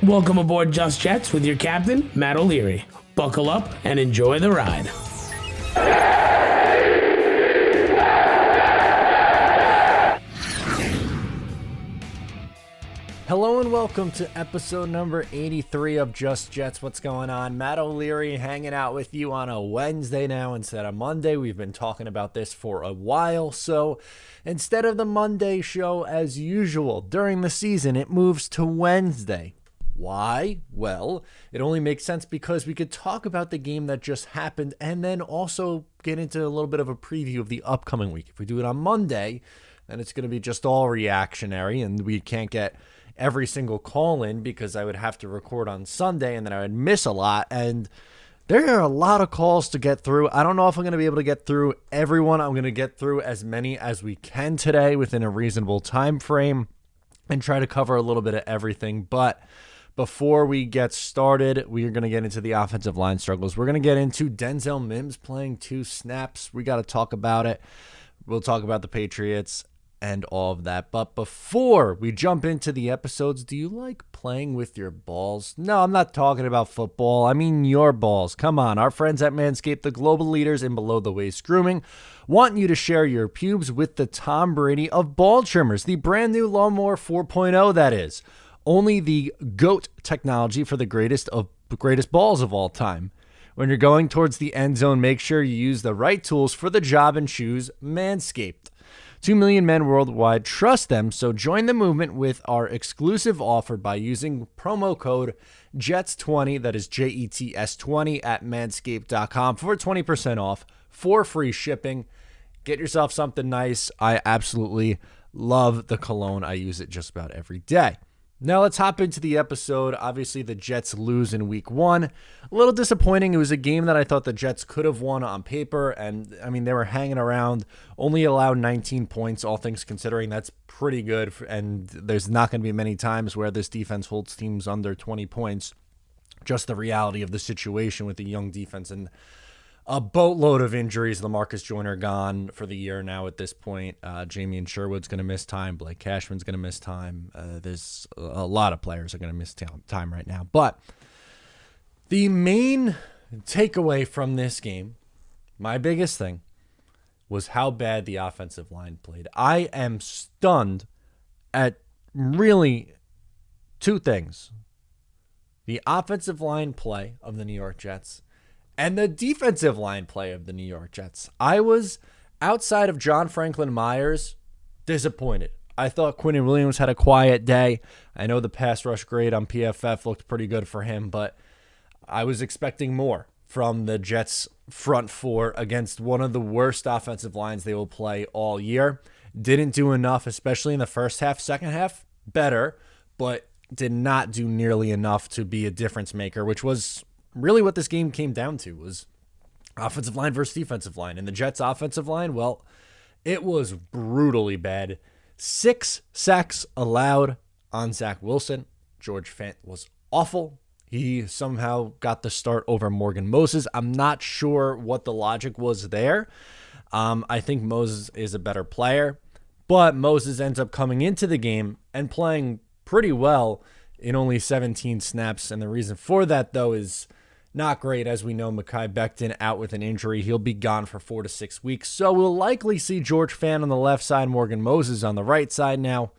Welcome aboard Just Jets with your captain, Matt O'Leary. Buckle up and enjoy the ride. Hello and welcome to episode number 83 of Just Jets. What's going on? Matt O'Leary hanging out with you on a Wednesday now instead of Monday. We've been talking about this for a while. So instead of the Monday show as usual during the season, it moves to Wednesday. Why? Well, it only makes sense because we could talk about the game that just happened and then also get into a little bit of a preview of the upcoming week. If we do it on Monday, then it's going to be just all reactionary and we can't get every single call in because I would have to record on Sunday and then I would miss a lot. And there are a lot of calls to get through. I don't know if I'm going to be able to get through everyone. I'm going to get through as many as we can today within a reasonable time frame and try to cover a little bit of everything. But before we get started, we are going to get into the offensive line struggles. We're going to get into Denzel Mims playing 2 snaps. We got to talk about it. We'll talk about the Patriots and all of that. But before we jump into the episodes, do you like playing with your balls? No, I'm not talking about football. I mean your balls. Come on. Our friends at Manscaped, the global leaders in below-the-waist grooming, want you to share your pubes with the Tom Brady of ball trimmers, the brand new Lawnmower 4.0 that is. Only the GOAT technology for the greatest balls of all time. When you're going towards the end zone, make sure you use the right tools for the job and choose Manscaped. 2 million men worldwide trust them, so join the movement with our exclusive offer by using promo code JETS20, that is JETS20 at manscaped.com for 20% off for free shipping. Get yourself something nice. I absolutely love the cologne. I use it just about every day. Now let's hop into the episode. Obviously, the Jets lose in week 1. A little disappointing. It was a game that I thought the Jets could have won on paper. And, I mean, they were hanging around, only allowed 19 points, all things considering. That's pretty good. And there's not going to be many times where this defense holds teams under 20 points. Just the reality of the situation with the young defense and a boatload of injuries. LaMarcus Joyner gone for the year now at this point. Jamie Sherwood's going to miss time. Blake Cashman's going to miss time. There's a lot of players are going to miss time right now. But the main takeaway from this game, my biggest thing, was how bad the offensive line played. I am stunned at really 2 things. The offensive line play of the New York Jets and the defensive line play of the New York Jets. I was, outside of John Franklin Myers, disappointed. I thought Quinnen Williams had a quiet day. I know the pass rush grade on PFF looked pretty good for him, but I was expecting more from the Jets' front 4 against one of the worst offensive lines they will play all year. Didn't do enough, especially in the first half. Second half, better, but did not do nearly enough to be a difference maker, which was really what this game came down to, was offensive line versus defensive line. And the Jets' offensive line, well, it was brutally bad. 6 sacks allowed on Zach Wilson. George Fant was awful. He somehow got the start over Morgan Moses. I'm not sure what the logic was there. I think Moses is a better player, but Moses ends up coming into the game and playing pretty well in only 17 snaps. And the reason for that, though, is not great. As we know, Mekhi Becton out with an injury. He'll be gone for 4 to 6 weeks. So we'll likely see George Fant on the left side, Morgan Moses on the right side now,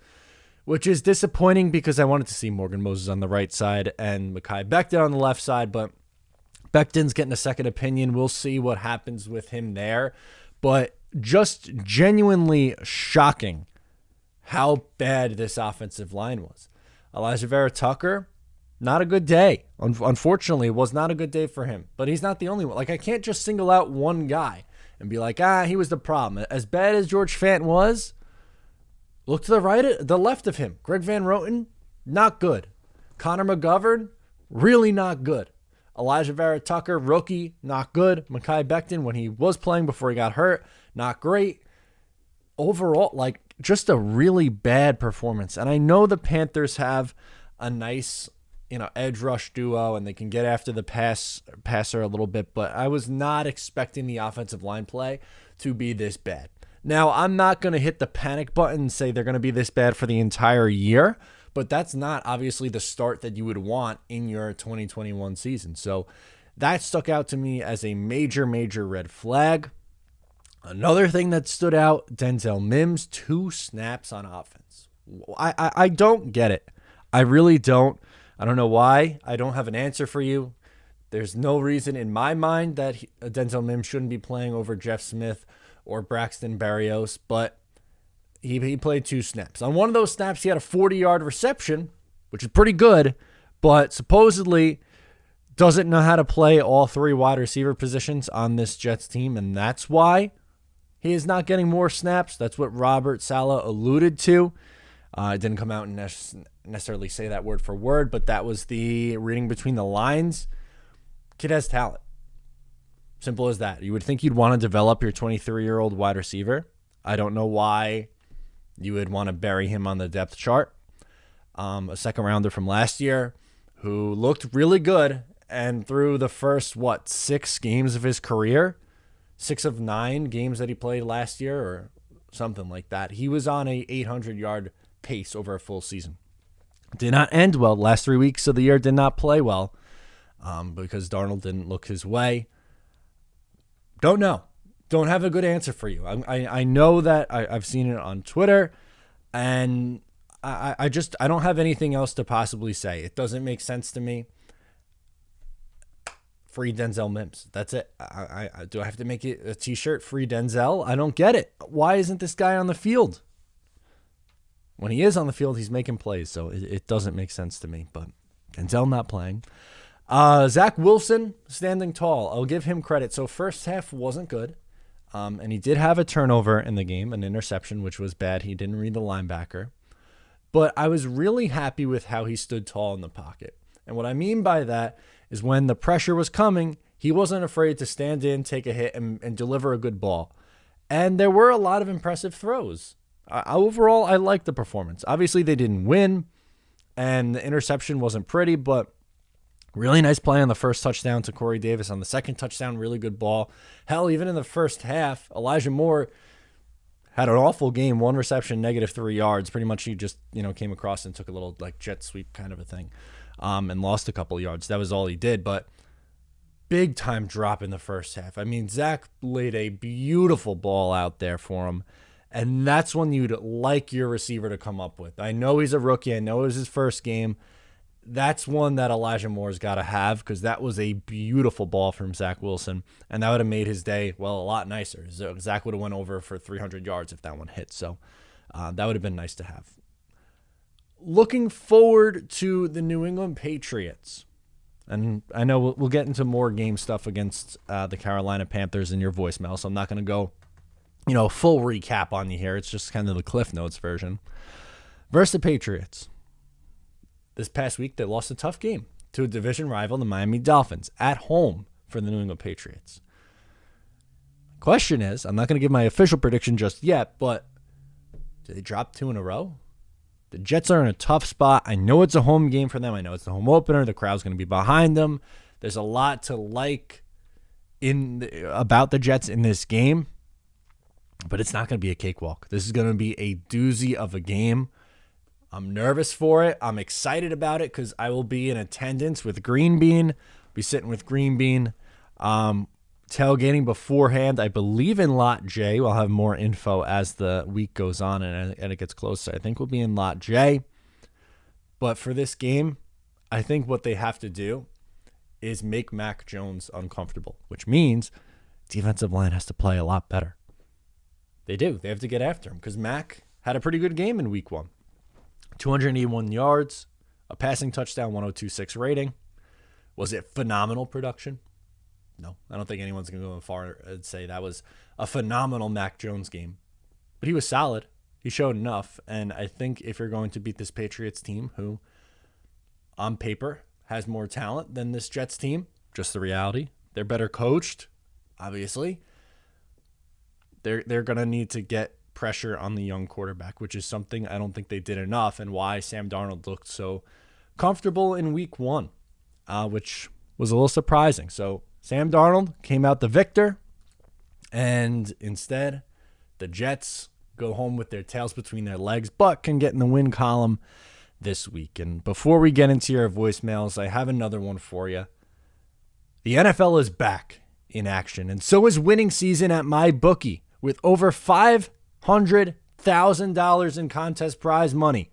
which is disappointing because I wanted to see Morgan Moses on the right side and Mekhi Becton on the left side. But Becton's getting a second opinion. We'll see what happens with him there. But just genuinely shocking how bad this offensive line was. Elijah Vera-Tucker, not a good day. Unfortunately, it was not a good day for him. But he's not the only one. Like, I can't just single out one guy and be like, he was the problem. As bad as George Fant was, look to the left of him. Greg Van Roten, not good. Connor McGovern, really not good. Elijah Vera-Tucker, rookie, not good. Mekhi Becton, when he was playing before he got hurt, not great. Overall, like, just a really bad performance. And I know the Panthers have a nice, edge rush duo, and they can get after the passer a little bit, but I was not expecting the offensive line play to be this bad. Now, I'm not going to hit the panic button and say they're going to be this bad for the entire year, but that's not obviously the start that you would want in your 2021 season. So that stuck out to me as a major, major red flag. Another thing that stood out, Denzel Mims, 2 snaps on offense. I don't get it. I really don't. I don't know why. I don't have an answer for you. There's no reason in my mind that Denzel Mims shouldn't be playing over Jeff Smith or Braxton Berrios, but he played 2 snaps. On one of those snaps, he had a 40-yard reception, which is pretty good, but supposedly doesn't know how to play all 3 wide receiver positions on this Jets team, and that's why he is not getting more snaps. That's what Robert Saleh alluded to. It didn't come out and necessarily say that word for word, but that was the reading between the lines. Kid has talent. Simple as that. You would think you'd want to develop your 23-year-old wide receiver. I don't know why you would want to bury him on the depth chart. A second rounder from last year who looked really good, and through the first, 6 games of his career, 6 of 9 games that he played last year or something like that, he was on a 800-yard pace over a full season. Did not end well. Last 3 weeks of the year did not play well because Darnold didn't look his way. Don't know. Don't have a good answer for you. I know that I've seen it on Twitter, and I don't have anything else to possibly say. It doesn't make sense to me. Free Denzel Mims. That's it. Do I have to make it a t-shirt? Free Denzel? I don't get it. Why isn't this guy on the field? When he is on the field, he's making plays, so it doesn't make sense to me. But Denzel not playing. Zach Wilson standing tall. I'll give him credit. So first half wasn't good, and he did have a turnover in the game, an interception, which was bad. He didn't read the linebacker. But I was really happy with how he stood tall in the pocket. And what I mean by that is when the pressure was coming, he wasn't afraid to stand in, take a hit, and deliver a good ball. And there were a lot of impressive throws. Overall, I liked the performance. Obviously, they didn't win, and the interception wasn't pretty, but really nice play on the first touchdown to Corey Davis. On the second touchdown, really good ball. Hell, even in the first half, Elijah Moore had an awful game, 1 reception, -3 yards. Pretty much he just came across and took a little jet sweep kind of a thing. And lost a couple yards. That was all he did, but big time drop in the first half. I mean, Zach laid a beautiful ball out there for him, and that's one you'd like your receiver to come up with. I know he's a rookie. I know it was his first game. That's one that Elijah Moore's got to have because that was a beautiful ball from Zach Wilson, and that would have made his day, a lot nicer. Zach would have went over for 300 yards if that one hit, so that would have been nice to have. Looking forward to the New England Patriots. And I know we'll get into more game stuff against the Carolina Panthers in your voicemail, so I'm not going to go, full recap on you here. It's just kind of the Cliff Notes version. Versus the Patriots. This past week, they lost a tough game to a division rival, the Miami Dolphins, at home for the New England Patriots. Question is, I'm not going to give my official prediction just yet, but did they drop 2 in a row? The Jets are in a tough spot. I know it's a home game for them. I know it's the home opener. The crowd's going to be behind them. There's a lot to like about the Jets in this game, but it's not going to be a cakewalk. This is going to be a doozy of a game. I'm nervous for it. I'm excited about it because I will be in attendance with Green Bean. Be sitting with Green Bean, tailgating beforehand. I believe in Lot J. We'll have more info as the week goes on and it gets closer. I think we'll be in Lot J. But for this game, I think what they have to do is make Mac Jones uncomfortable, which means defensive line has to play a lot better. They do. They have to get after him because Mac had a pretty good game in week 1. 281 yards, a passing touchdown, 102.6 rating. Was it phenomenal production? No, I don't think anyone's going to go far and say that was a phenomenal Mac Jones game. But he was solid. He showed enough. And I think if you're going to beat this Patriots team, who on paper has more talent than this Jets team, just the reality, they're better coached, obviously. They're going to need to get pressure on the young quarterback, which is something I don't think they did enough, and why Sam Darnold looked so comfortable in week 1, which was a little surprising. So Sam Darnold came out the victor, and instead the Jets go home with their tails between their legs, but can get in the win column. this week. And before we get into your voicemails, I have another one for you. The NFL is back in action, and so is winning season at MyBookie with over $500,000 in contest prize money.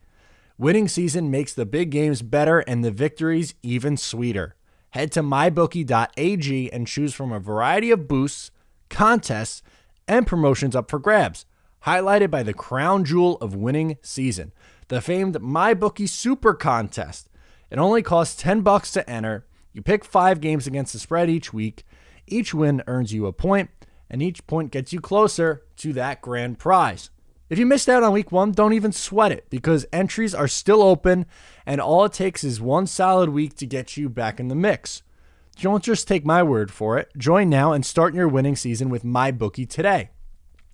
Winning season makes the big games better and the victories even sweeter. Head to mybookie.ag and choose from a variety of boosts, contests, and promotions up for grabs, highlighted by the crown jewel of winning season, the famed MyBookie Super Contest. It only costs $10 to enter. You pick 5 games against the spread each week. Each win earns you a point, and each point gets you closer to that grand prize. If you missed out on week 1, don't even sweat it, because entries are still open, and all it takes is one solid week to get you back in the mix. Don't just take my word for it. Join now and start your winning season with MyBookie today.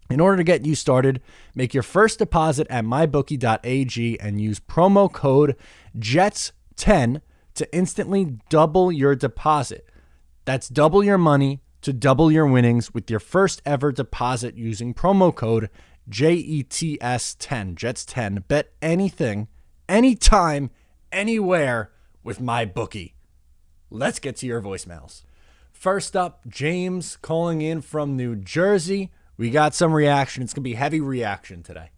In order to get you started, make your first deposit at mybookie.ag and use promo code JETS10 to instantly double your deposit. That's double your money to double your winnings with your first ever deposit using promo code JETS10, JETS10. Bet anything, anytime, anywhere with MyBookie. Let's get to your voicemails. First up, James calling in from New Jersey. We got some reaction. It's going to be heavy reaction today.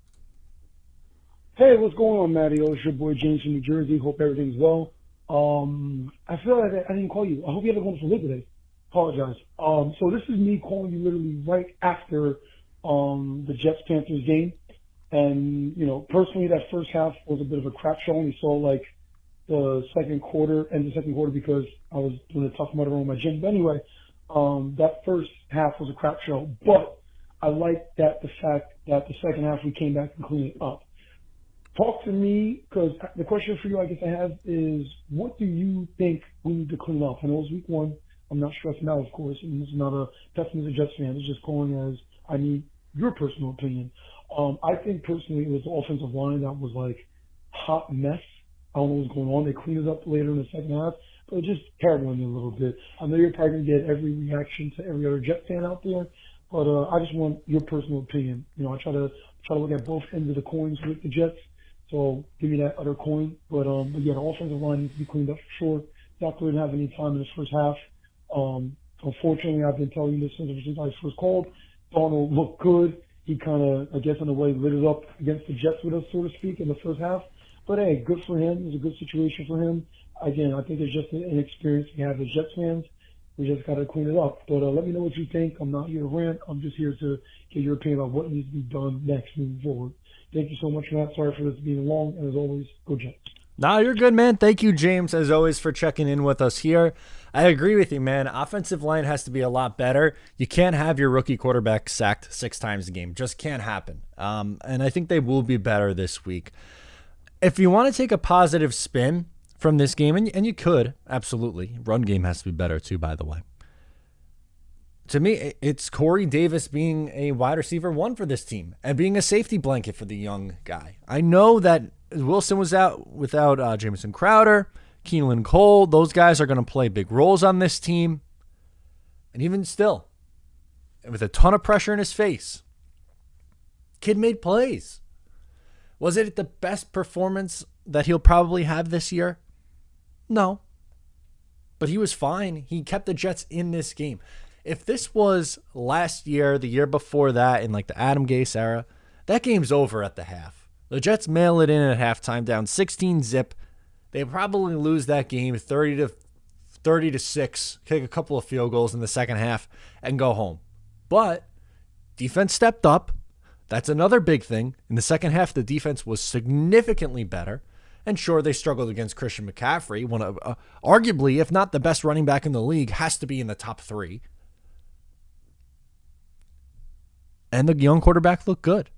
Hey, what's going on, Mario? It's your boy James from New Jersey. Hope everything's well. I feel like I didn't call you. I hope you had a wonderful day today. Apologize. So this is me calling you literally right after the Jets-Panthers game. And, you know, personally, that first half was a bit of a crap show. We saw, like, the second quarter because I was doing a Tough Mudder on my gym. But anyway, that first half was a crap show. But I like that the fact that the second half we came back and cleaned it up. Talk to me, because the question for you I guess I have is, what do you think we need to clean up? I know it's week 1. I'm not stressing out, of course, and this is not a pessimistic Jets fan. It's just calling as I need your personal opinion. I think personally it was the offensive line that was like hot mess. I don't know what's going on. They cleaned it up later in the second half, but it just paranoid me a little bit. I know you're probably going to get every reaction to every other Jet fan out there, but I just want your personal opinion. You know, I try to look at both ends of the coins with the Jets, so give me that other coin. But yeah, the offensive line needs to be cleaned up for sure. Zach didn't have any time in the first half. Unfortunately, I've been telling you this since I first called. Donald looked good. He kind of, I guess, in a way, lit it up against the Jets with us, so to speak, in the first half. But hey, good for him. It was a good situation for him. Again, I think it's just an inexperience we have as Jets fans. We just got to clean it up. But let me know what you think. I'm not here to rant. I'm just here to get your opinion about what needs to be done next moving forward. Thank you so much, Matt. Sorry for this being long. And as always, go Jets. Nah, you're good, man. Thank you, James, as always, for checking in with us here. I agree with you, man. Offensive line has to be a lot better. You can't have your rookie quarterback sacked 6 times a game. Just can't happen. And I think they will be better this week. If you want to take a positive spin from this game, and you could, absolutely. Run game has to be better too, by the way. To me, it's Corey Davis being a wide receiver 1 for this team and being a safety blanket for the young guy. I know that Wilson was out without Jamison Crowder, Keelan Cole. Those guys are going to play big roles on this team. And even still, with a ton of pressure in his face, kid made plays. Was it the best performance that he'll probably have this year? No. But he was fine. He kept the Jets in this game. If this was last year, the year before that, in like the Adam Gase era, that game's over at the half. The Jets mail it in at halftime, down 16-zip. They probably lose that game 30-6, kick a couple of field goals in the second half, and go home. But defense stepped up. That's another big thing. In the second half, the defense was significantly better. And sure, they struggled against Christian McCaffrey, one of arguably, if not the best running back in the league, has to be in the top 3. And the young quarterback looked good.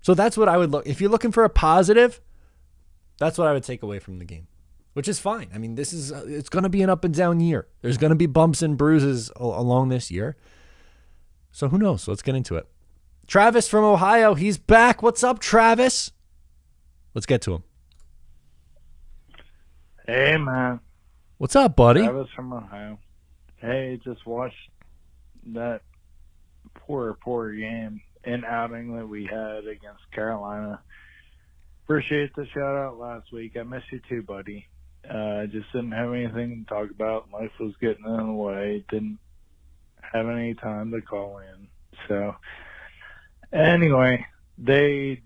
So that's what I would look. If you're looking for a positive, that's what I would take away from the game, which is fine. I mean, it's going to be an up and down year. There's going to be bumps and bruises along this year. So who knows? Let's get into it. Travis from Ohio, he's back. What's up, Travis? Let's get to him. Hey, man. What's up, buddy? Travis from Ohio. Hey, just watched that poor game and outing that we had against Carolina. Appreciate the shout out last week. I miss you too, buddy. Just didn't have anything to talk about. Life was getting in the way. Didn't have any time to call in. So anyway, the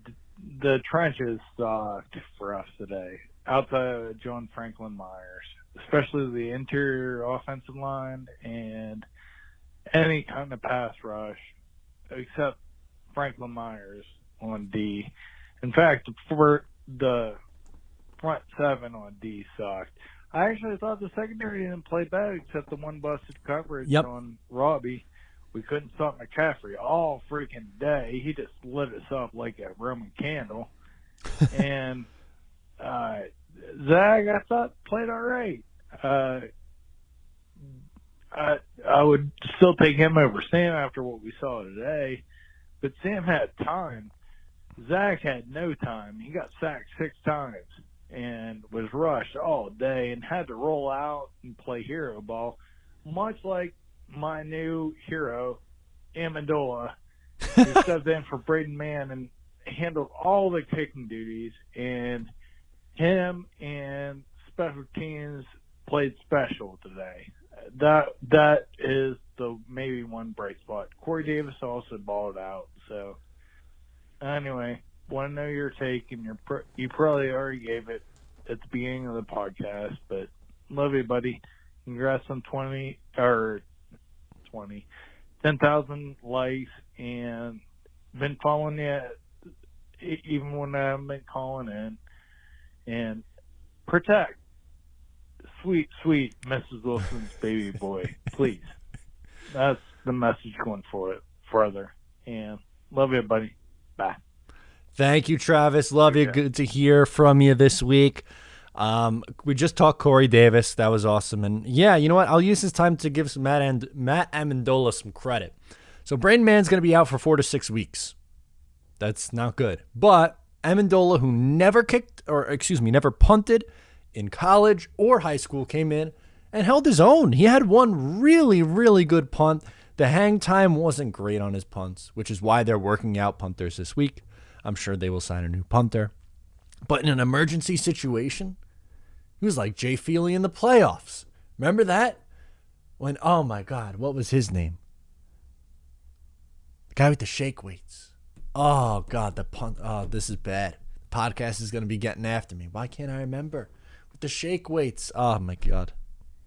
trenches sucked for us today. Outside of John Franklin Myers, especially the interior offensive line and any kind of pass rush, except Franklin Myers on D. In fact, for the front seven on D sucked. I actually thought the secondary didn't play bad except the one busted coverage on Robbie. We couldn't stop McCaffrey all freaking day. He just lit us up like a Roman candle. And Zach, I thought, played all right. I would still take him over Sam after what we saw today. But Sam had time. Zach had no time. He got sacked 6 times and was rushed all day and had to roll out and play hero ball, much like my new hero, Amendola, who stepped in for Braden Mann and handled all the kicking duties, and him and special teams played special today. That is the maybe one bright spot. Corey Davis also balled out. So anyway, want to know your take, and you probably already gave it at the beginning of the podcast, but love you, buddy. Congrats on 10,000 likes, and been following you even when I haven't been calling in. And protect sweet Mrs. Wilson's baby boy, please. That's the message going for it further. And love you, buddy. Bye. Thank you, Travis. Love you. Good to hear from you this week. We just talked Corey Davis. That was awesome. And yeah, you know what? I'll use this time to give Matt Amendola some credit. So Braden Mann's going to be out for 4 to 6 weeks. That's not good. But Amendola, who never punted in college or high school, came in and held his own. He had one really, really good punt. The hang time wasn't great on his punts, which is why they're working out punters this week. I'm sure they will sign a new punter. But in an emergency situation, he was like Jay Feely in the playoffs. Remember that? When, oh my God, what was his name? The guy with the shake weights. Oh God, the punt. Oh, this is bad. The podcast is going to be getting after me. Why can't I remember? With the shake weights. Oh my God.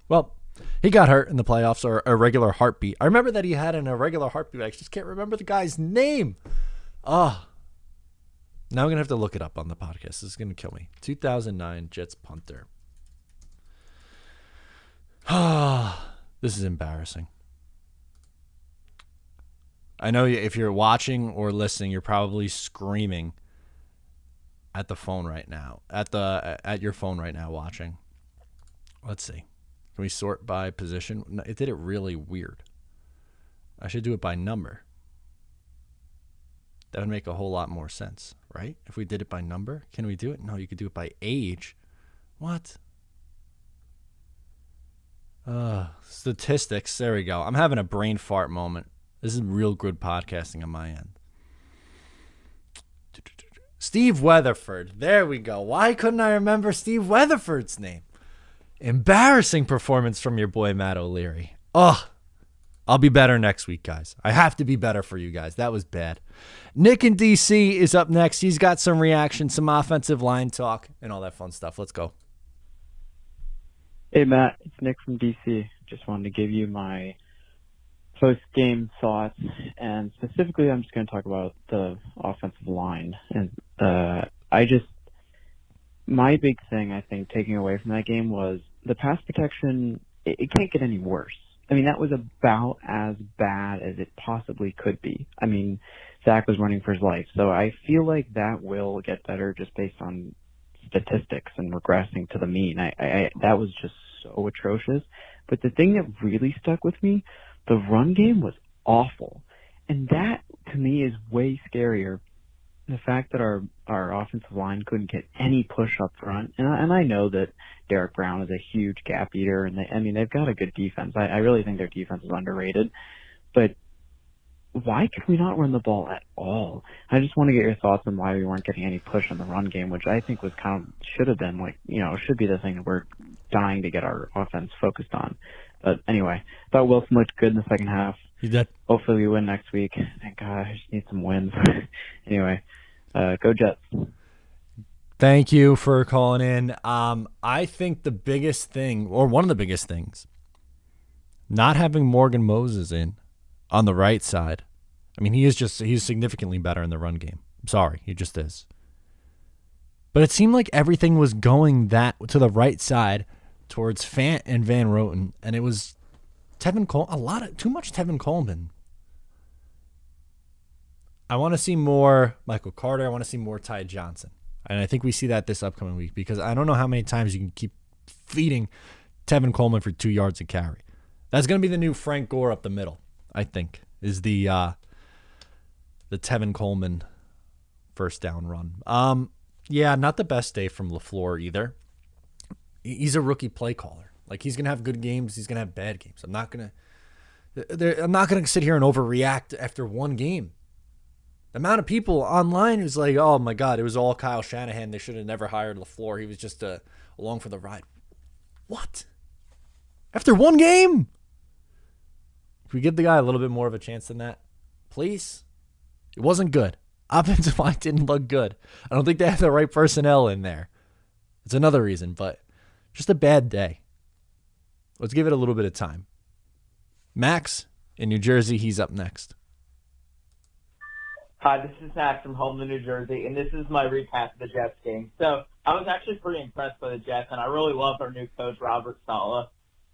Well, he got hurt in the playoffs, or a regular heartbeat. I remember that he had an irregular heartbeat. I just can't remember the guy's name. Oh. Now I'm going to have to look it up on the podcast. This is going to kill me. 2009 Jets punter. This is embarrassing. I know if you're watching or listening, you're probably screaming at the phone right now. At your phone right now watching. Let's see. Can we sort by position? No, it did it really weird. I should do it by number. That would make a whole lot more sense, right? If we did it by number, can we do it? No, you could do it by age. What? Statistics. There we go. I'm having a brain fart moment. This is real good podcasting on my end. Steve Weatherford. There we go. Why couldn't I remember Steve Weatherford's name? Embarrassing performance from your boy, Matt O'Leary. I'll be better next week, guys. I have to be better for you guys. That was bad. Nick in DC is up next. He's got some reaction, some offensive line talk, and all that fun stuff. Let's go. Hey, Matt. It's Nick from DC. Just wanted to give you my post-game thoughts, and specifically I'm just going to talk about the offensive line. And my big thing, I think, taking away from that game was the pass protection. It can't get any worse. I mean, that was about as bad as it possibly could be. I mean, Zach was running for his life. So I feel like that will get better just based on statistics and regressing to the mean. That was just so atrocious. But the thing that really stuck with me, the run game was awful. And that, to me, is way scarier. The fact that our offensive line couldn't get any push up front. And I know that Derek Brown is a huge gap eater, and they've got a good defense. I really think their defense is underrated. But why could we not run the ball at all? I just want to get your thoughts on why we weren't getting any push on the run game, which I think was should have been should be the thing that we're dying to get our offense focused on. But anyway, thought Wilson looked good in the second half. He did. Hopefully we win next week. Thank God, I just need some wins. Anyway, go Jets. Thank you for calling in. I think the biggest thing, or one of the biggest things, not having Morgan Moses in on the right side. I mean, he's significantly better in the run game. I'm sorry, he just is. But it seemed like everything was going to the right side towards Fant and Van Roten, and it was too much Tevin Coleman. I want to see more Michael Carter. I want to see more Ty Johnson. And I think we see that this upcoming week, because I don't know how many times you can keep feeding Tevin Coleman for 2 yards a carry. That's going to be the new Frank Gore up the middle, I think, is the Tevin Coleman first down run. Yeah, not the best day from LaFleur either. He's a rookie play caller. Like, he's going to have good games. He's going to have bad games. I'm not going to sit here and overreact after one game. The amount of people online who's like, oh, my God, it was all Kyle Shanahan. They should have never hired LaFleur. He was just along for the ride. What? After one game? Can we give the guy a little bit more of a chance than that? Please? It wasn't good. Offensive line didn't look good. I don't think they have the right personnel in there. It's another reason, but just a bad day. Let's give it a little bit of time. Max in New Jersey, he's up next. Hi, this is Max from Homeland, New Jersey, and this is my recap of the Jets game. So I was actually pretty impressed by the Jets, and I really love our new coach, Robert Saleh.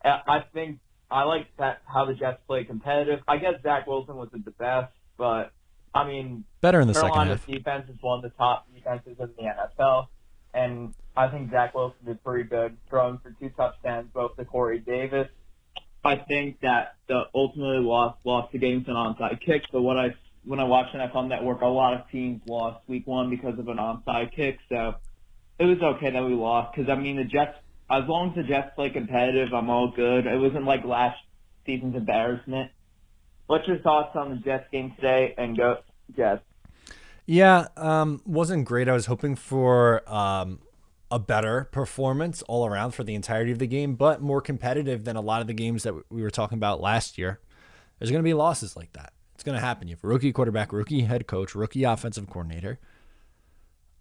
I think I like how the Jets play competitive. I guess Zach Wilson wasn't the best, but, I mean, better in the Carolina's second half. defense is one of the top defenses in the NFL, and I think Zach Wilson did pretty good, throwing for 2 touchdowns, both to Corey Davis. I think that the ultimately lost the game to an onside kick, but when I watched NFL Network, a lot of teams lost week 1 because of an onside kick, so it was okay that we lost, because, I mean, the Jets, as long as the Jets play competitive, I'm all good. It wasn't like last season's embarrassment. What's your thoughts on the Jets game today? And go Jets. Yeah, wasn't great. I was hoping for a better performance all around for the entirety of the game, but more competitive than a lot of the games that we were talking about last year. There's going to be losses like that. It's going to happen. You have a rookie quarterback, rookie head coach, rookie offensive coordinator.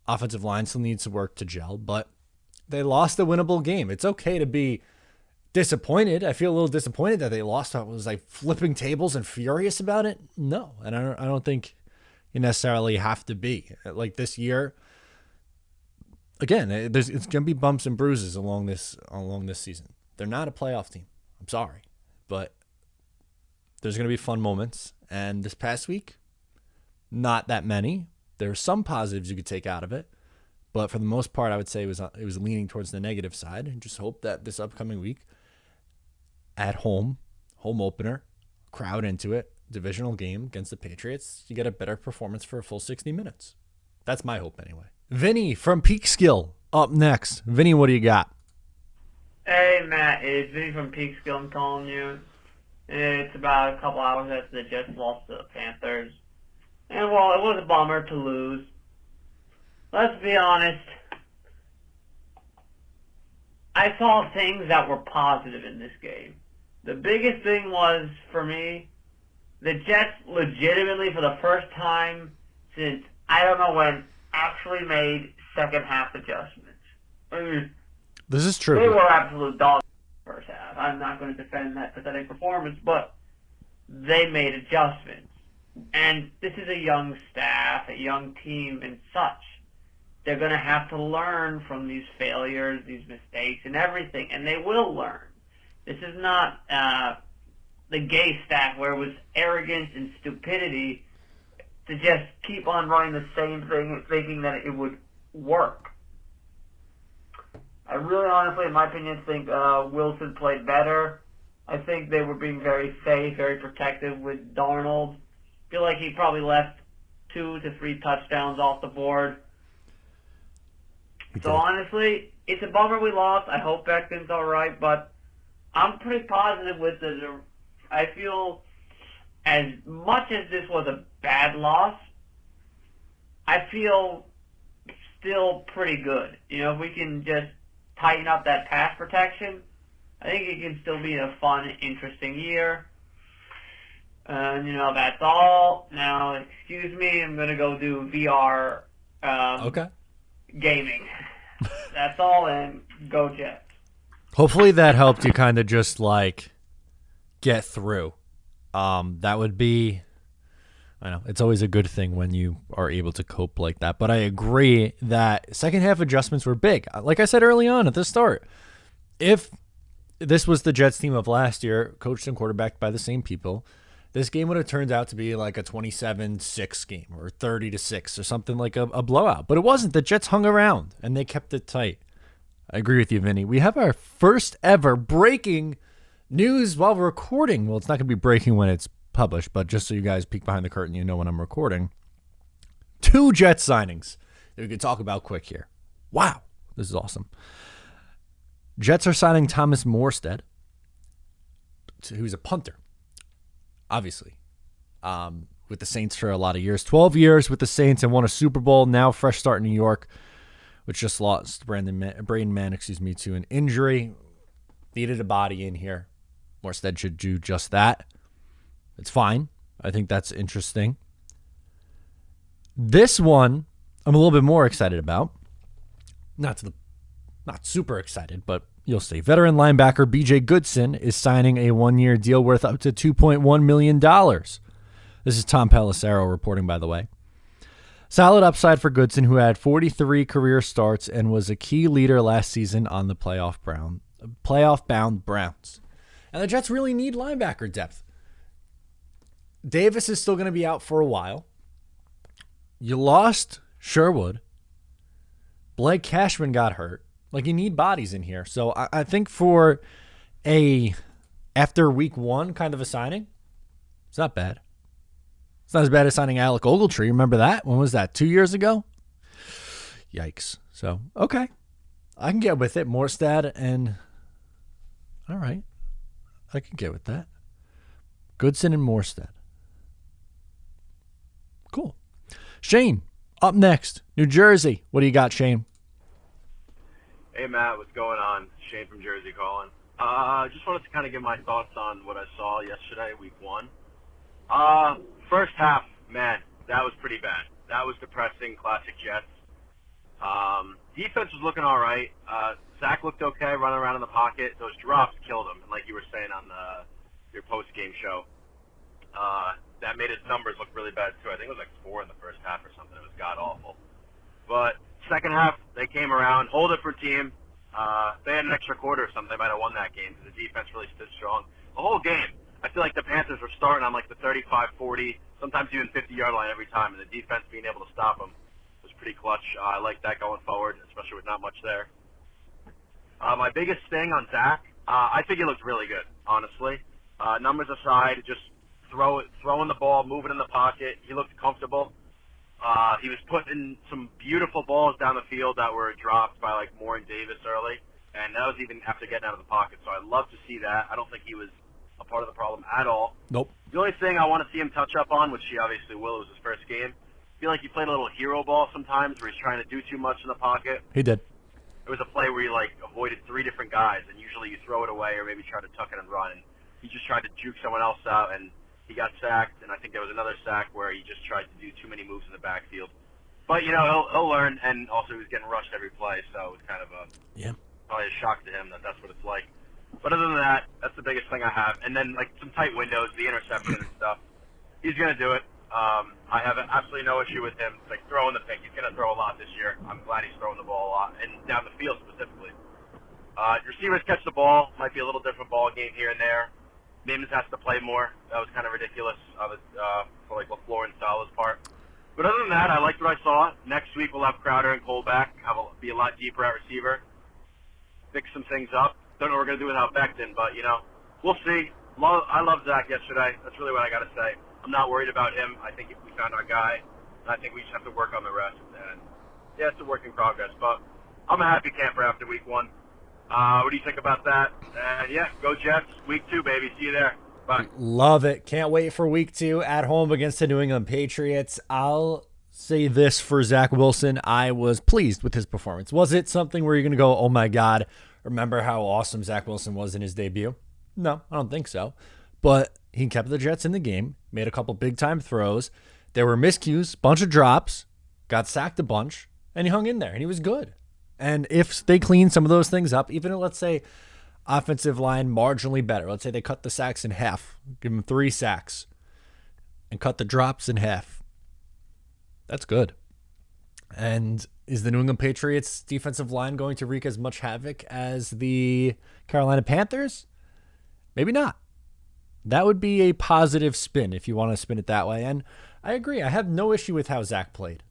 Offensive line still needs to work to gel, but they lost a winnable game. It's okay to be disappointed. I feel a little disappointed that they lost. I was like flipping tables and furious about it. No, and I don't think you necessarily have to be. Like this year, again, it's going to be bumps and bruises along this season. They're not a playoff team. I'm sorry, but there's going to be fun moments. And this past week, not that many. There are some positives you could take out of it, but for the most part, I would say it was leaning towards the negative side. And just hope that this upcoming week, at home opener, crowd into it, divisional game against the Patriots, you get a better performance for a full 60 minutes. That's my hope anyway. Vinny from Peekskill up next. Vinny, what do you got? Hey, Matt, it's Vinny from Peekskill. I'm calling you. It's about a couple hours after the Jets lost to the Panthers. And, well, it was a bummer to lose. Let's be honest. I saw things that were positive in this game. The biggest thing was, for me, the Jets legitimately, for the first time since I don't know when, actually made second-half adjustments. I mean, This is true. they were absolute dogs in the first half. I'm not going to defend that pathetic performance, but they made adjustments. And this is a young staff, a young team, and such. They're going to have to learn from these failures, these mistakes, and everything, and they will learn. This is not the Gay staff where it was arrogance and stupidity to just keep on running the same thing thinking that it would work. I really honestly, in my opinion, think Wilson played better. I think they were being very safe, very protective with Darnold. I feel like he probably left 2 to 3 touchdowns off the board. So honestly, it's a bummer we lost. I hope Beckton's all right, but I'm pretty positive with it. I feel as much as this was a bad loss, I feel still pretty good. If we can just tighten up that pass protection, I think it can still be a fun, interesting year. And, that's all. Now, excuse me, I'm going to go do VR Okay. gaming. That's all, and go Jets. Hopefully that helped you kind of just, get through. That would be, I know, it's always a good thing when you are able to cope like that. But I agree that second half adjustments were big. Like I said early on at the start, if this was the Jets team of last year, coached and quarterbacked by the same people, this game would have turned out to be like a 27-6 game or 30-6 or something like a blowout. But it wasn't. The Jets hung around, and they kept it tight. I agree with you, Vinny. We have our first ever breaking news while we're recording. Well, it's not going to be breaking when it's published, but just so you guys peek behind the curtain, you know when I'm recording. 2 Jets signings that we could talk about quick here. Wow, this is awesome. Jets are signing Thomas Morstead, who's a punter. Obviously, with the Saints for a lot of years. 12 years with the Saints and won a Super Bowl. Now fresh start in New York, which just lost Braden Mann, to an injury. Needed a body in here. Morstead should do just that. It's fine. I think that's interesting. This one, I'm a little bit more excited about. Not super excited, but you'll see. Veteran linebacker B.J. Goodson is signing a 1-year deal worth up to $2.1 million. This is Tom Pelissero reporting, by the way. Solid upside for Goodson, who had 43 career starts and was a key leader last season on the playoff-bound Browns. And the Jets really need linebacker depth. Davis is still going to be out for a while. You lost Sherwood. Blake Cashman got hurt. You need bodies in here. So I think for after week 1 kind of a signing, it's not bad. It's not as bad as signing Alec Ogletree. Remember that? When was that? 2 years ago? Yikes. So, okay. I can get with it. Morstead and all right. I can get with that. Goodson and Morstead. Cool. Shane, up next. New Jersey. What do you got, Shane? Hey, Matt, what's going on? Shane from Jersey calling. Just wanted to kind of give my thoughts on what I saw yesterday, week 1. First half, man, that was pretty bad. That was depressing, classic Jets. Defense was looking all right. Zach looked okay, running around in the pocket. Those drops killed him, and like you were saying on your post-game show, that made his numbers look really bad, too. I think it was 4 in the first half or something. It was god-awful. But second half, they came around, hold it for team. They had an extra quarter or something. They might have won that game because the defense really stood strong. The whole game, I feel like the Panthers were starting on the 35, 40, sometimes even 50-yard line every time, and the defense being able to stop them was pretty clutch. I like that going forward, especially with not much there. My biggest thing on Zach, I think he looked really good, honestly. Numbers aside, just throwing the ball, moving in the pocket. He looked comfortable. He was putting some beautiful balls down the field that were dropped by Moore and Davis early, and that was even after getting out of the pocket. So I love to see that. I don't think he was a part of the problem at all. Nope. The only thing I want to see him touch up on, which he obviously will, it was his first game. I feel like he played a little hero ball sometimes where he's trying to do too much in the pocket. He did. There was a play where he avoided 3 different guys, and usually you throw it away or maybe try to tuck it and run. And he just tried to juke someone else out, and he got sacked. And I think there was another sack where he just tried to do too many moves in the backfield. But he'll learn, and also he was getting rushed every play, so it was kind of probably a shock to him that that's what it's like. But other than that, that's the biggest thing I have. And then some tight windows, the interception and stuff. He's gonna do it. I have absolutely no issue with him throwing the pick. He's gonna throw a lot this year. I'm glad he's throwing the ball a lot, and down the field specifically. Receivers catch the ball. Might be a little different ball game here and there. Mims has to play more. That was kind of ridiculous for LaFleur and Salah's part. But other than that, I liked what I saw. Next week we'll have Crowder and Cole back. Be a lot deeper at receiver. Fix some things up. Don't know what we're going to do without Becton, but, we'll see. I loved Zach yesterday. That's really what I got to say. I'm not worried about him. I think if we found our guy, I think we just have to work on the rest. And, yeah, it's a work in progress. But I'm a happy camper after week 1. What do you think about that? And, yeah, go Jets. Week 2, baby. See you there. Bye. Love it. Can't wait for week 2 at home against the New England Patriots. I'll say this for Zach Wilson. I was pleased with his performance. Was it something where you're going to go, oh my God, remember how awesome Zach Wilson was in his debut? No, I don't think so. But he kept the Jets in the game, made a couple big-time throws. There were miscues, bunch of drops, got sacked a bunch, and he hung in there, and he was good. And if they clean some of those things up, even let's say offensive line marginally better, let's say they cut the sacks in half, give him 3 sacks, and cut the drops in half, that's good. And is the New England Patriots defensive line going to wreak as much havoc as the Carolina Panthers? Maybe not. That would be a positive spin if you want to spin it that way. And I agree. I have no issue with how Zach played.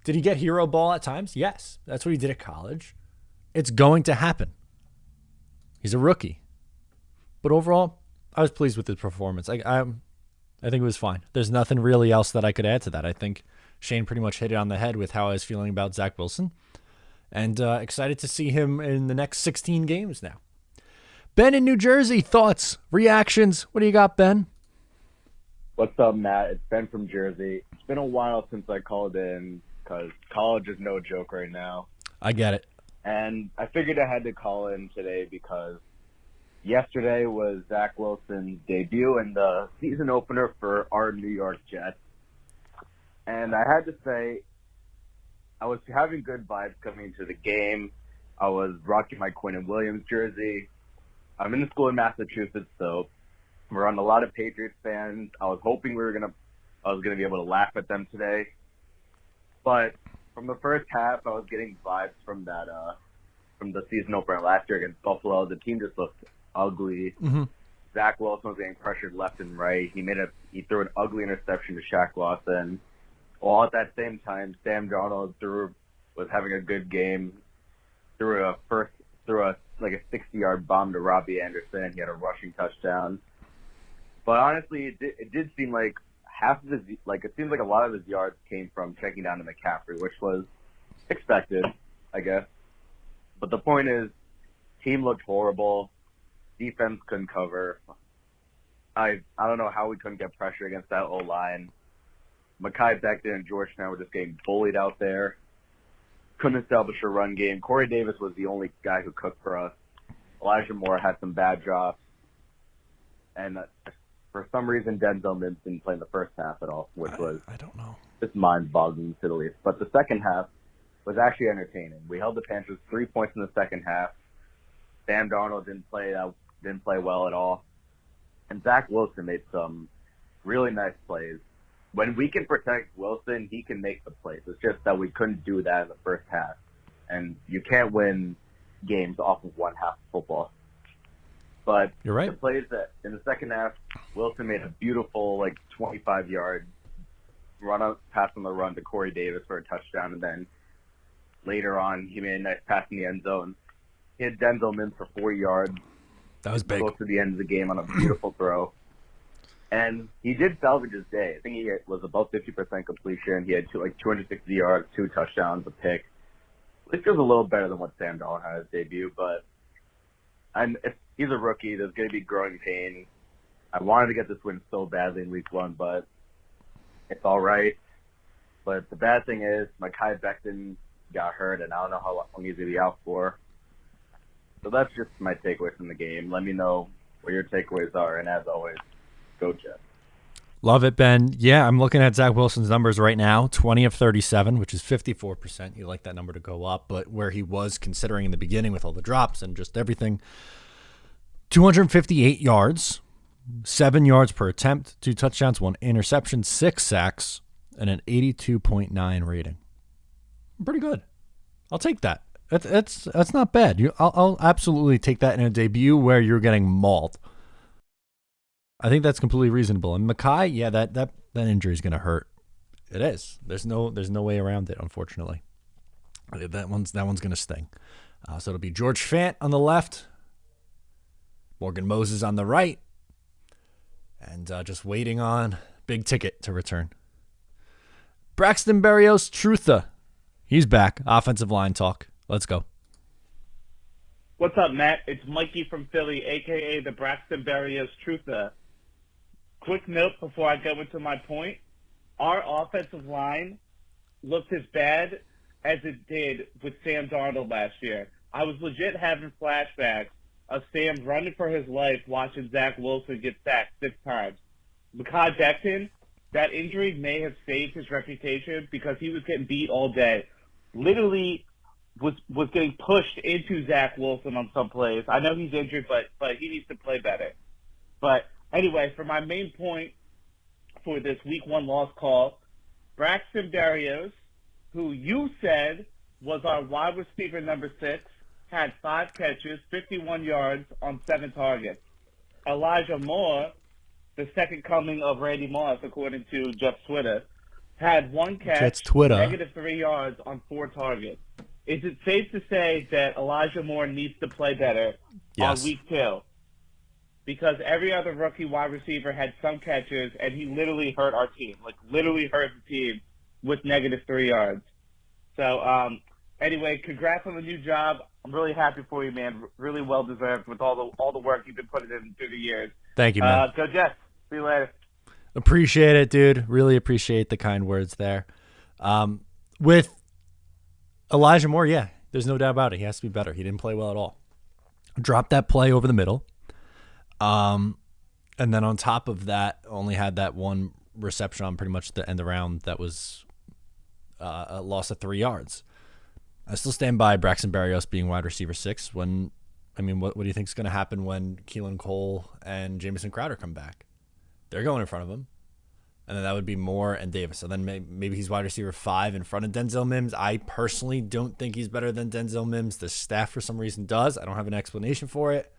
Did he get hero ball at times? Yes. That's what he did at college. It's going to happen. He's a rookie. But overall, I was pleased with his performance. I think it was fine. There's nothing really else that I could add to that. I think Shane pretty much hit it on the head with how I was feeling about Zach Wilson. And excited to see him in the next 16 games now. Ben in New Jersey, thoughts, reactions. What do you got, Ben? What's up, Matt? It's Ben from Jersey. It's been a while since I called in because college is no joke right now. I get it. And I figured I had to call in today because yesterday was Zach Wilson's debut and the season opener for our New York Jets. And I had to say, I was having good vibes coming into the game. I was rocking my Quinn and Williams jersey. I'm in the school in Massachusetts, so we're on a lot of Patriots fans. I was hoping I was gonna be able to laugh at them today. But from the first half, I was getting vibes from from the season opener last year against Buffalo. The team just looked ugly. Mm-hmm. Zach Wilson was getting pressured left and right. He threw an ugly interception to Shaq Lawson. While at that same time, Sam Darnold was having a good game. Threw a 60-yard bomb to Robbie Anderson. He had a rushing touchdown. But honestly, it did seem like it seems like a lot of his yards came from checking down to McCaffrey, which was expected, I guess. But the point is, team looked horrible. Defense couldn't cover. I don't know how we couldn't get pressure against that O-line. Mekhi Becton and Georgetown were just getting bullied out there. Couldn't establish a run game. Corey Davis was the only guy who cooked for us. Elijah Moore had some bad drops. And for some reason, Denzel Mims didn't play in the first half at all, which was I don't know. just mind-boggling to the least. But the second half was actually entertaining. We held the Panthers 3 points in the second half. Sam Darnold didn't play well at all. And Zach Wilson made some really nice plays. When we can protect Wilson, he can make the plays. It's just that we couldn't do that in the first half. And you can't win games off of one half of football. But You're right. The plays that in the second half, Wilson made a beautiful 25-yard pass on the run to Corey Davis for a touchdown, and then later on he made a nice pass in the end zone. He had Denzel Mims for 4 yards. That was big. Close to the end of the game on a beautiful throw. And he did salvage his day. I think he was about 50% completion. He had 260 yards, 2 touchdowns, a pick. At least it was a little better than what Sam Darnold had his debut, but he's a rookie. There's going to be growing pain. I wanted to get this win so badly in week 1, but it's all right. But the bad thing is Mekhi Becton got hurt, and I don't know how long he's going to be out for. So that's just my takeaway from the game. Let me know what your takeaways are, and as always, go Jets. Love it, Ben. Yeah, I'm looking at Zach Wilson's numbers right now, 20 of 37, which is 54%. You like that number to go up, but where he was considering in the beginning with all the drops and just everything, 258 yards, 7 yards per attempt, 2 touchdowns, 1 interception, 6 sacks, and an 82.9 rating. Pretty good. I'll take that. That's not bad. I'll absolutely take that in a debut where you're getting mauled. I think that's completely reasonable. And Mekhi, yeah, that injury is going to hurt. It is. There's no way around it, unfortunately. That one's going to sting. So it'll be George Fant on the left, Morgan Moses on the right, and just waiting on Big Ticket to return. Braxton Berrios Trutha. He's back. Offensive line talk. Let's go. What's up, Matt? It's Mikey from Philly, a.k.a. the Braxton Berrios Trutha. quick note before I go into my point. Our offensive line looked as bad as it did with Sam Darnold last year. I was legit having flashbacks of Sam running for his life watching Zach Wilson get sacked 6 times. Mekhi Becton, that injury may have saved his reputation because he was getting beat all day. Literally was getting pushed into Zach Wilson on some plays. I know he's injured, but he needs to play better. But anyway, for my main point for this Week 1 loss call, Braxton Berrios, who you said was our wide receiver number 6, had 5 catches, 51 yards on 7 targets. Elijah Moore, the second coming of Randy Moss, according to Jeff's Twitter, had 1 catch, -3 yards on 4 targets. Is it safe to say that Elijah Moore needs to play better on Week 2? Because every other rookie wide receiver had some catches, and he literally hurt our team. Like, literally hurt the team with -3 yards. So, anyway, congrats on the new job. I'm really happy for you, man. Really well deserved with all the work you've been putting in through the years. Thank you, man. Go Jets. See you later. Appreciate it, dude. Really appreciate the kind words there. With Elijah Moore, yeah, there's no doubt about it. He has to be better. He didn't play well at all. Dropped that play over the middle. And then on top of that, only had that 1 reception on pretty much the end of the round that was a loss of 3 yards. I still stand by Braxton Berrios being wide receiver 6 when, I mean, what do you think is going to happen when Keelan Cole and Jamison Crowder come back? They're going in front of him. And then that would be Moore and Davis. So then maybe he's wide receiver 5 in front of Denzel Mims. I personally don't think he's better than Denzel Mims. The staff, for some reason, does. I don't have an explanation for it.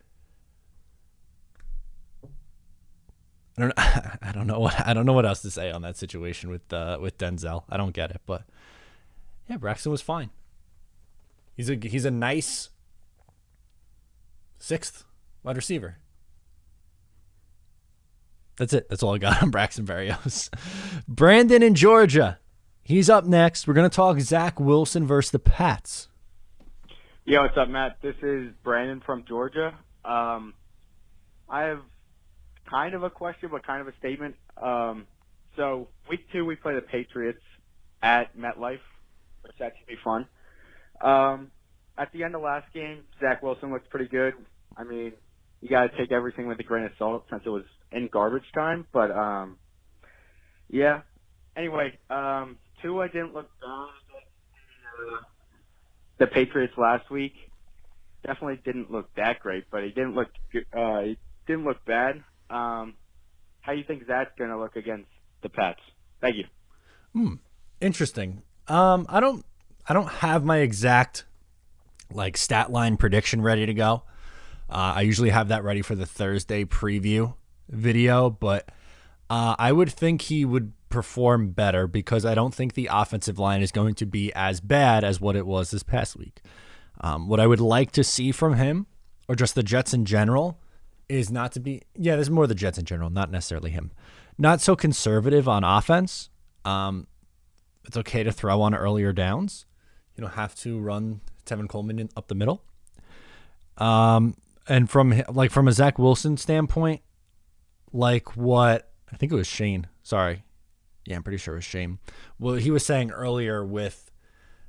I don't know what else to say on that situation with Denzel. I don't get it, but yeah, Braxton was fine. He's a nice 6th wide receiver. That's it. That's all I got on Braxton Berrios. Brandon in Georgia. He's up next. We're going to talk Zach Wilson versus the Pats. Yo, what's up, Matt? This is Brandon from Georgia. I have kind of a question, but kind of a statement. So Week 2, we play the Patriots at MetLife, which that should be fun. At the end of last game, Zach Wilson looked pretty good. I mean, you got to take everything with a grain of salt since it was in garbage time. But, yeah. Anyway, Tua didn't look bad. The Patriots last week definitely didn't look that great, but he didn't look bad. How do you think that's going to look against the Pats? Thank you. Interesting. I don't have my exact stat line prediction ready to go. I usually have that ready for the Thursday preview video, but I would think he would perform better because I don't think the offensive line is going to be as bad as what it was this past week. What I would like to see from him, or just the Jets in general, is not to be, there's more the Jets in general, not necessarily him. Not so conservative on offense. It's okay to throw on earlier downs. You don't have to run Tevin Coleman up the middle. And from a Zach Wilson standpoint, what I think it was Shane. Sorry. Yeah, I'm pretty sure it was Shane. Well, he was saying earlier with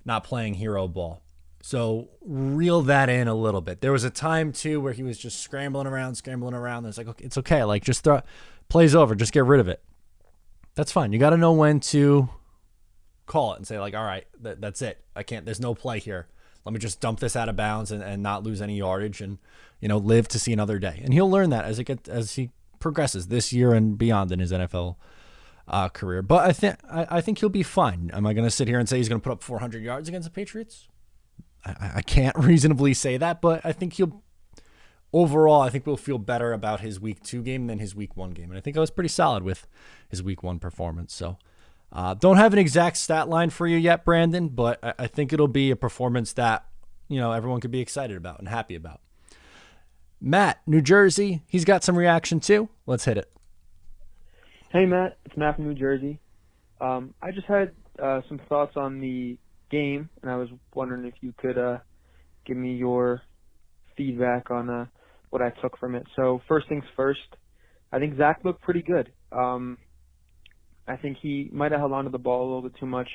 not playing hero ball. So reel that in a little bit. There was a time too where he was just scrambling around. It's like, okay, it's okay. Just throw plays over. Just get rid of it. That's fine. You got to know when to call it and say all right, that's it. There's no play here. Let me just dump this out of bounds and not lose any yardage and, live to see another day. And he'll learn that as he progresses this year and beyond in his NFL career. But I think he'll be fine. Am I going to sit here and say he's going to put up 400 yards against the Patriots? I can't reasonably say that, but I think we'll feel better about his Week 2 game than his Week 1 game. And I think I was pretty solid with his Week 1 performance. So don't have an exact stat line for you yet, Brandon, but I think it'll be a performance that, everyone could be excited about and happy about. Matt, New Jersey, he's got some reaction too. Let's hit it. Hey, Matt. It's Matt from New Jersey. I just had some thoughts on the game, and I was wondering if you could give me your feedback on what I took from it. So first things first, I think Zach looked pretty good. I think he might have held on to the ball a little bit too much.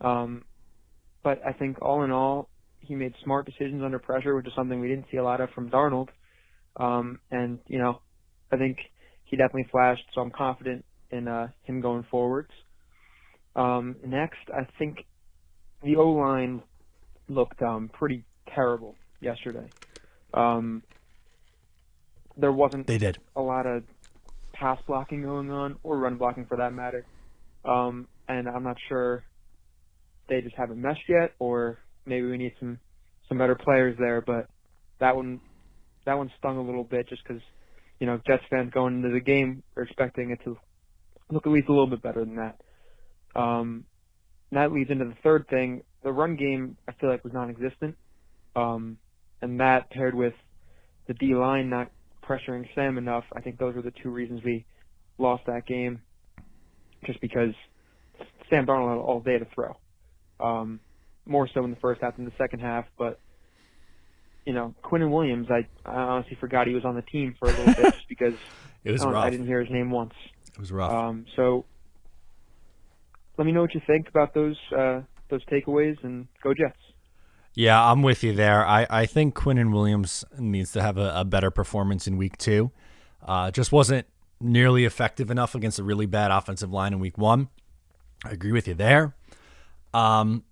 But I think all in all, he made smart decisions under pressure, which is something we didn't see a lot of from Darnold. And, I think he definitely flashed, so I'm confident in him going forwards. Next, I think the O-line looked pretty terrible yesterday. There wasn't a lot of pass blocking going on, or run blocking for that matter. And I'm not sure they just haven't meshed yet, or maybe we need some better players there. But that one stung a little bit, just because Jets fans going into the game are expecting it to look at least a little bit better than that. That leads into the third thing. The run game, I feel like, was non-existent. And that paired with the D-line not pressuring Sam enough, I think those were the two reasons we lost that game, just because Sam Darnold had all day to throw. More so in the first half than the second half, but Quinnen Williams, I honestly forgot he was on the team for a little bit, just because it was rough. I didn't hear his name once. It was rough. So let me know what you think about those takeaways, and go Jets. Yeah, I'm with you there. I think Quinnen Williams needs to have a better performance in week 2. Just wasn't nearly effective enough against a really bad offensive line in week 1. I agree with you there. And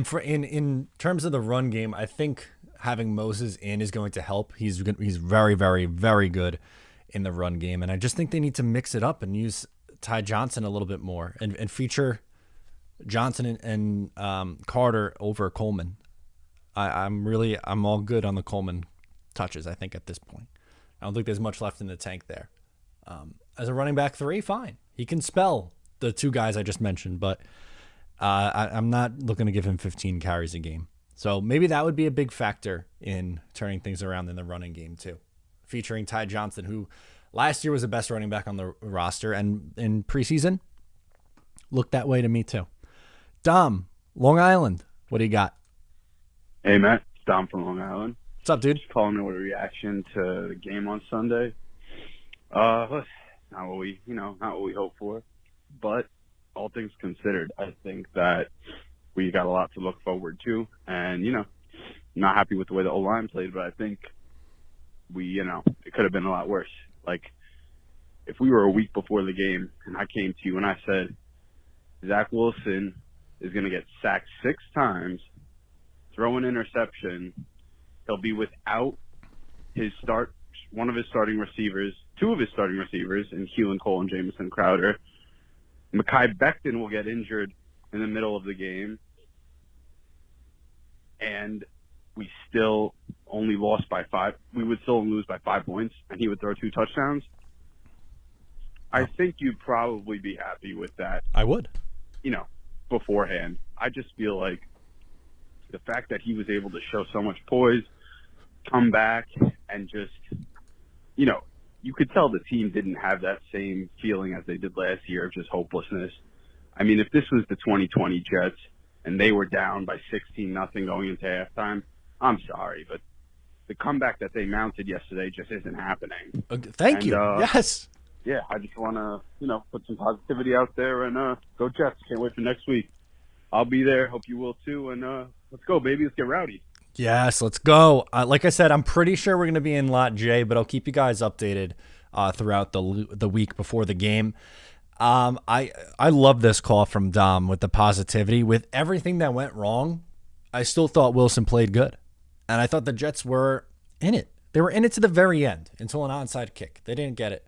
for in terms of the run game, I think having Moses in is going to help. He's very, very, very good in the run game, and I just think they need to mix it up and use Ty Johnson a little bit more, and feature Johnson and Carter over Coleman. I'm all good on the Coleman touches, I think, at this point. I don't think there's much left in the tank there. As a running back 3, fine. He can spell the two guys I just mentioned, but I'm not looking to give him 15 carries a game. So maybe that would be a big factor in turning things around in the running game too. Featuring Ty Johnson, who last year was the best running back on the roster, and in preseason looked that way to me too. Dom, Long Island, what do you got? Hey, Matt. It's Dom from Long Island. What's up, dude? Just calling in with a reaction to the game on Sunday. Not what we hoped for, but all things considered, I think that we got a lot to look forward to, and not happy with the way the O-line played, but I think it could have been a lot worse. Like, if we were a week before the game and I came to you and I said Zach Wilson is going to get sacked 6 times, throw an interception, he'll be without one of his starting receivers, 2 of his starting receivers, in Keelan Cole and Jamison Crowder. Mekhi Becton will get injured in the middle of the game, and we still only lost by 5. We would still lose by 5 points, and he would throw 2 touchdowns. I think you'd probably be happy with that. I would. Beforehand. I just feel like the fact that he was able to show so much poise, come back, and just, you could tell the team didn't have that same feeling as they did last year of just hopelessness. I mean, if this was the 2020 Jets and they were down by 16-0 going into halftime, I'm sorry, but the comeback that they mounted yesterday just isn't happening. Thank you. Yes. Yeah, I just want to, put some positivity out there and go Jets. Can't wait for next week. I'll be there. Hope you will too. And let's go, baby. Let's get rowdy. Yes, let's go. Like I said, I'm pretty sure we're going to be in Lot J, but I'll keep you guys updated throughout the week before the game. I love this call from Dom with the positivity. With everything that went wrong, I still thought Wilson played good. And I thought the Jets were in it. They were in it to the very end until an onside kick. They didn't get it.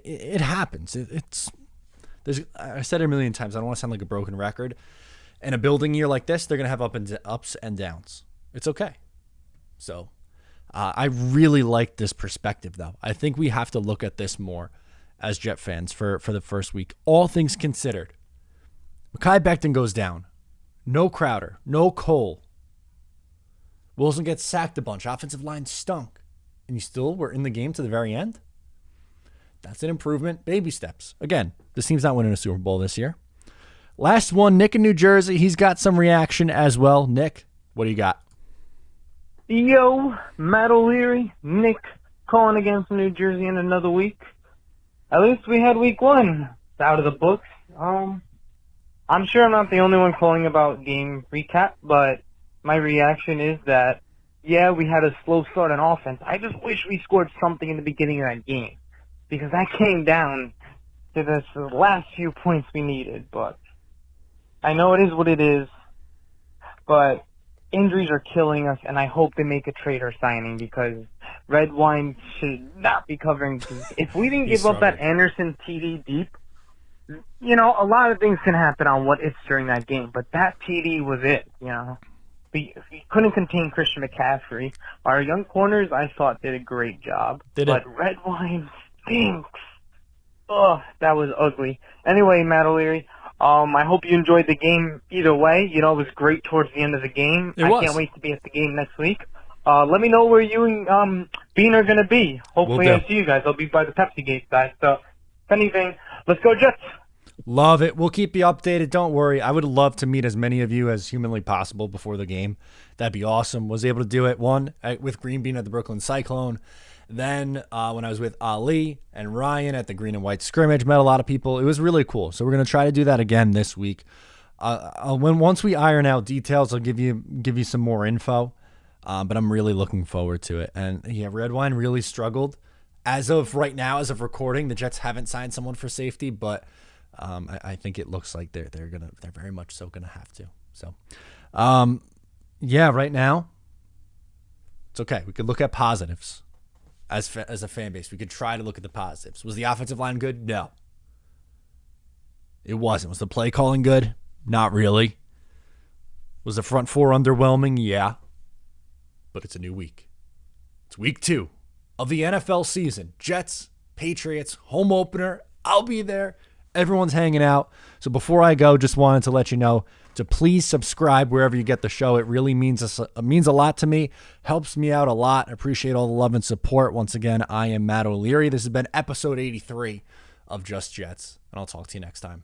It happens. I said it a million times. I don't want to sound like a broken record. In a building year like this, they're going to have ups and downs. It's okay. So I really like this perspective, though. I think we have to look at this more as Jet fans for the first week. All things considered, Mekhi Becton goes down. No Crowder. No Cole. Wilson gets sacked a bunch. Offensive line stunk. And you still were in the game to the very end? That's an improvement. Baby steps. Again, this team's not winning a Super Bowl this year. Last one, Nick in New Jersey. He's got some reaction as well. Nick, what do you got? Yo, Matt O'Leary, Nick calling again from New Jersey in another week. at least we had week 1 out of the books. I'm sure I'm not the only one calling about game recap, but my reaction is that, yeah, we had a slow start on offense. I just wish we scored something in the beginning of that game, because that came down to the last few points we needed. But I know it is what it is, but injuries are killing us, and I hope they make a trade or signing, because Red Wine should not be covering. If we didn't give up that Anderson TD deep, you know, a lot of things can happen on what ifs during that game, but that TD was it, you know. We couldn't contain Christian McCaffrey. Our young corners, I thought, did a great job. But Red Wine stinks. Oh, that was ugly. Anyway, Matt O'Leary, I hope you enjoyed the game either way. You know, it was great towards the end of the game. I can't wait to be at the game next week. Let me know where you and Bean are going to be. Hopefully I see you guys. I'll be by the Pepsi Gate side. So, if anything, let's go Jets. Love it. We'll keep you updated. Don't worry. I would love to meet as many of you as humanly possible before the game. That'd be awesome. Was able to do it, one, with Green Bean at the Brooklyn Cyclone. Then when I was with Ali and Ryan at the Green and White Scrimmage, met a lot of people. It was really cool. So we're going to try to do that again this week. Once we iron out details, I'll give you some more info. But I'm really looking forward to it. And yeah, Red Wine really struggled. As of right now, as of recording, the Jets haven't signed someone for safety, but I think it looks like they're very much so gonna have to. So, yeah, right now it's okay. We could look at positives as a fan base. We could try to look at the positives. Was the offensive line good? No, it wasn't. Was the play calling good? Not really. Was the front four underwhelming? Yeah, but it's a new week. It's week 2 of the NFL season. Jets, Patriots, home opener. I'll be there. Everyone's hanging out. So before I go, just wanted to let you know to please subscribe wherever you get the show. It really means a lot to me. Helps me out a lot. I appreciate all the love and support. Once again, I am Matt O'Leary. This has been episode 83 of Just Jets, and I'll talk to you next time.